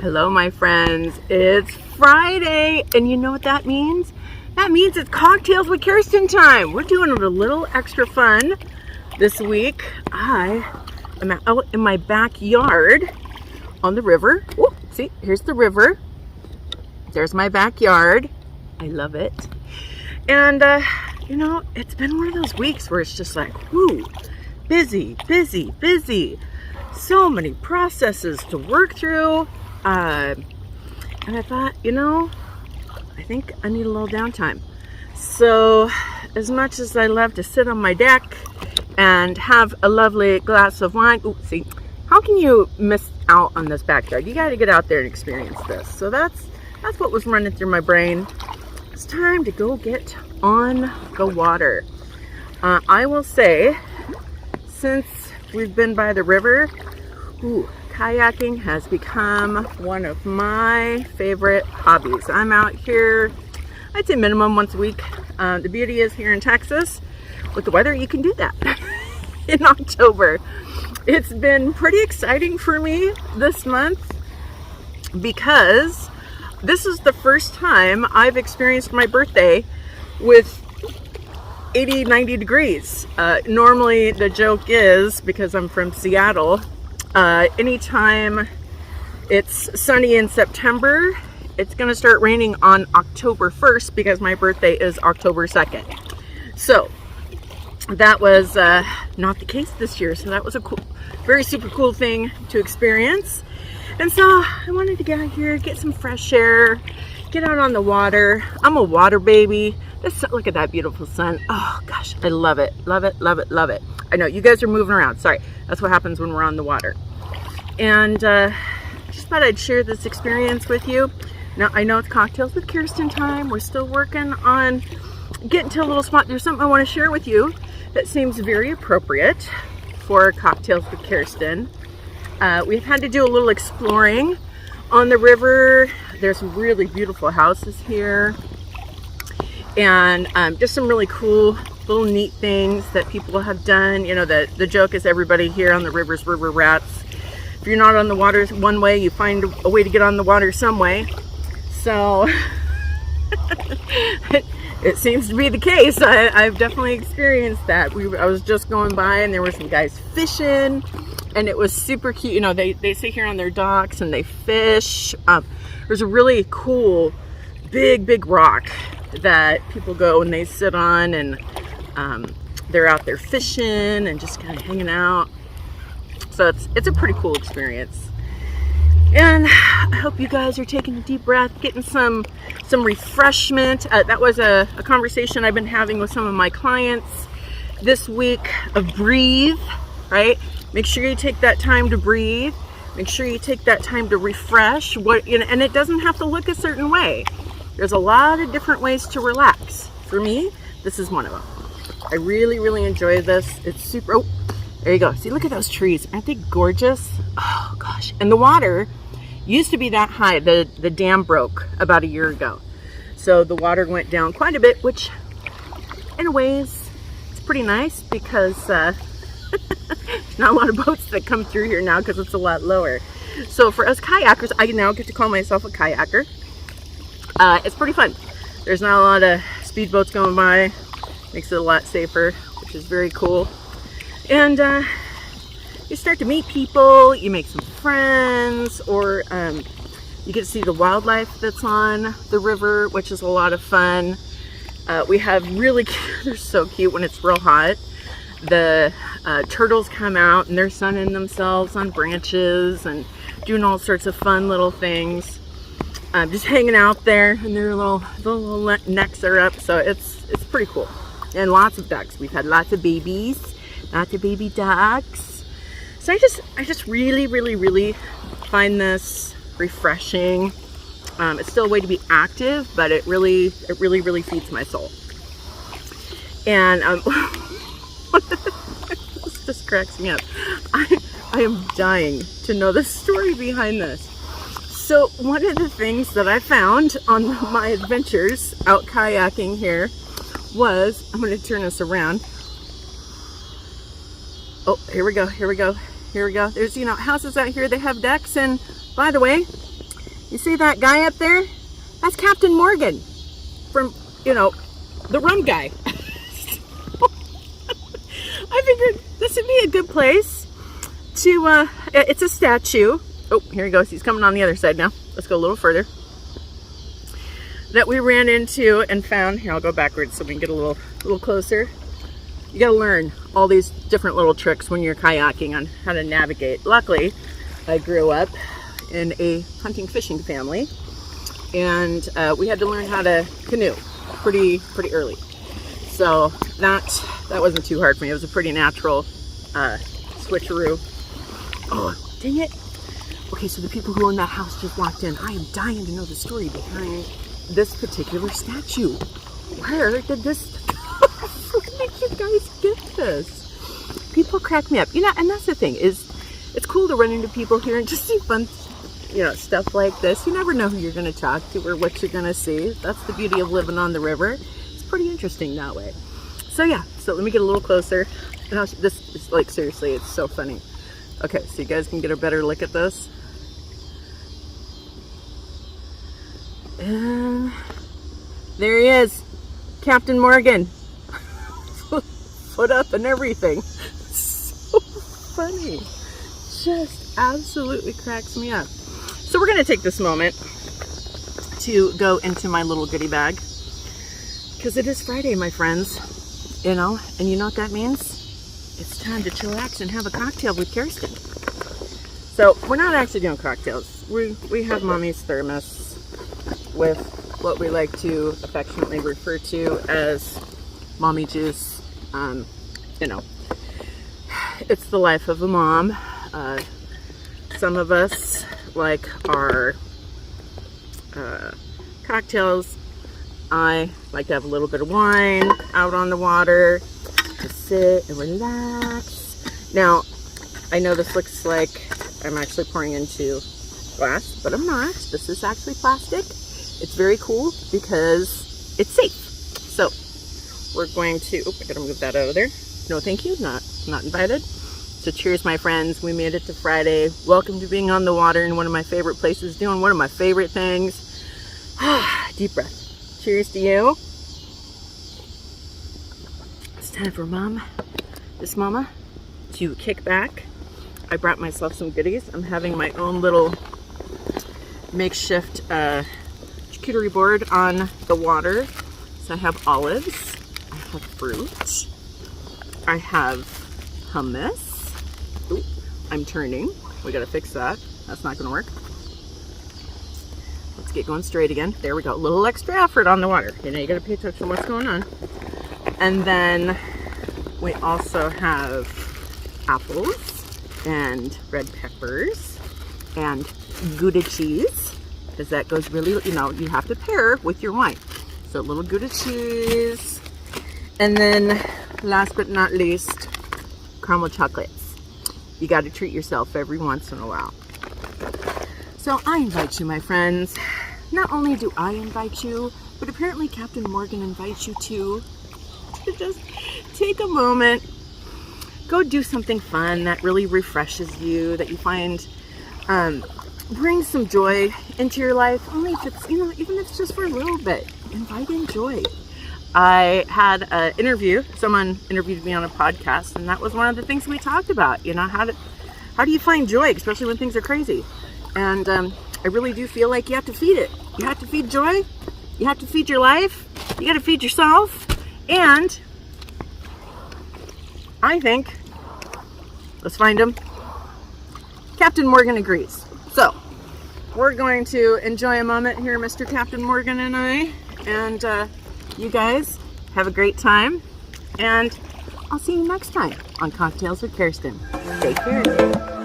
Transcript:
Hello, my friends. It's Friday, and you know what that means? That means it's Cocktails with Kerstin time. We're doing it a little extra fun this week. I am out in my backyard on the river. Ooh, see, here's the river. There's my backyard. I love it. And, you know, it's been one of those weeks where it's just like, whoo, busy, busy, busy. So many processes to work through. And I thought, you know, I think I need a little downtime. So as much as I love to sit on my deck and have a lovely glass of wine, ooh, see, how can you miss out on this backyard? You got to get out there and experience this. So that's what was running through my brain. It's time to go get on the water. I will say, since we've been by the river, ooh, kayaking has become one of my favorite hobbies. I'm out here, I'd say minimum once a week. The beauty is here in Texas, with the weather, you can do that in October. It's been pretty exciting for me this month because this is the first time I've experienced my birthday with 80, 90 degrees. Normally the joke is, because I'm from Seattle, anytime it's sunny in September, it's going to start raining on October 1st because my birthday is October 2nd. So that was not the case this year. So that was a cool, very super cool thing to experience. And so I wanted to get out here, get some fresh air, get out on the water. I'm a water baby. Look at that beautiful sun. Oh gosh, I love it, love it, love it, love it. I know you guys are moving around. Sorry, that's what happens when we're on the water. And just thought I'd share this experience with you. Now I know it's Cocktails with Kerstin time. We're still working on getting to a little spot. There's something I want to share with you that seems very appropriate for Cocktails with Kerstin. We've had to do a little exploring on the river. There's some really beautiful houses here. And just some really cool little neat things that people have done. You know, the joke is everybody here on the river's river rats. If you're not on the water one way, you find a way to get on the water some way. So it seems to be the case. I've definitely experienced that. I was just going by and there were some guys fishing and it was super cute. You know, they sit here on their docks and they fish. There's a really cool big rock that people go and they sit on, and they're out there fishing and just kind of hanging out. So it's a pretty cool experience. And I hope you guys are taking a deep breath, getting some refreshment. That was a conversation I've been having with some of my clients this week of breathe, right? Make sure you take that time to breathe. Make sure you take that time to refresh. And it doesn't have to look a certain way. There's a lot of different ways to relax. For me, this is one of them. I really enjoy this. It's super, oh, there you go. See, look at those trees. Aren't they gorgeous? Oh gosh. And the water used to be that high. The dam broke about a year ago. So the water went down quite a bit, which in a ways, it's pretty nice because not a lot of boats that come through here now because it's a lot lower. So for us kayakers, I now get to call myself a kayaker. It's pretty fun. There's not a lot of speedboats going by. Makes it a lot safer, which is very cool. And you start to meet people, you make some friends, or you get to see the wildlife that's on the river, which is a lot of fun. We have really cute, they're so cute when it's real hot. The turtles come out and they're sunning themselves on branches and doing all sorts of fun little things. Just hanging out there, and their little necks are up, so it's pretty cool. And lots of ducks. We've had lots of babies, lots of baby ducks. So I just really find this refreshing. It's still a way to be active, but it really feeds my soul. And this just cracks me up. I am dying to know the story behind this. So one of the things that I found on my adventures out kayaking here was, I'm going to turn this around. Oh, here we go. There's, you know, houses out here, they have decks, and by the way, You see that guy up there? That's Captain Morgan from, you know, the rum guy. I figured this would be a good place to, it's a statue. Oh, here he goes. He's coming on the other side now. Let's go a little further. That we ran into and found. Here, I'll go backwards so we can get a little closer. You gotta learn all these different little tricks when you're kayaking on how to navigate. Luckily, I grew up in a hunting fishing family, and we had to learn how to canoe pretty early. So that wasn't too hard for me. It was a pretty natural switcheroo. Oh, dang it. Okay, so the people who own that house just walked in. I am dying to know the story behind this particular statue. Where did this, where did you guys get this? People crack me up. You know, and that's the thing, is it's cool to run into people here and just see fun, you know, stuff like this. You never know who you're going to talk to or what you're going to see. That's the beauty of living on the river. It's pretty interesting that way. So yeah, so let me get a little closer. And this is like, seriously, it's so funny. Okay, so you guys can get a better look at this. And there he is, Captain Morgan. Foot up and everything. So funny. Just absolutely cracks me up. So we're gonna take this moment to go into my little goodie bag, because it is Friday, my friends, you know, and you know what that means? It's time to chillax and have a cocktail with Kerstin. So we're not actually doing cocktails. We have mommy's thermos with what we like to affectionately refer to as mommy juice. You know, it's the life of a mom. Some of us like our cocktails. I like to have a little bit of wine out on the water to sit and relax. Now, I know this looks like I'm actually pouring into glass, but I'm not. This is actually plastic. It's very cool because it's safe. So we're going to, I gotta move that out of there. No, thank you, not invited. So cheers, my friends. We made it to Friday. Welcome to being on the water in one of my favorite places, doing one of my favorite things. Deep breath. Cheers to you. It's time for this mama, to kick back. I brought myself some goodies. I'm having my own little makeshift charcuterie board on the water. So I have olives, I have fruit, I have hummus. Ooh, I'm turning. We gotta fix that. That's not gonna work. Let's get going straight again. There we go. A little extra effort on the water. You know, you gotta pay attention to what's going on. And then we also have apples and red peppers and Gouda cheese, because that goes really, you know, you have to pair with your wine. So a little Gouda cheese. And then last but not least, caramel chocolates. You got to treat yourself every once in a while. So I invite you, my friends. Not only do I invite you, but apparently Captain Morgan invites you to just take a moment, go do something fun that really refreshes you, that you find brings some joy into your life. Only if it's, you know, even if it's just for a little bit. Invite in joy. I had an interview. Someone interviewed me on a podcast, and that was one of the things we talked about. You know, how do you find joy, especially when things are crazy? And I really do feel like you have to feed it. You have to feed joy. You have to feed your life. You got to feed yourself. And I think, let's find him. Captain Morgan agrees. So we're going to enjoy a moment here, Mr. Captain Morgan and I. And you guys have a great time. And I'll see you next time on Cocktails with Kerstin. Take care.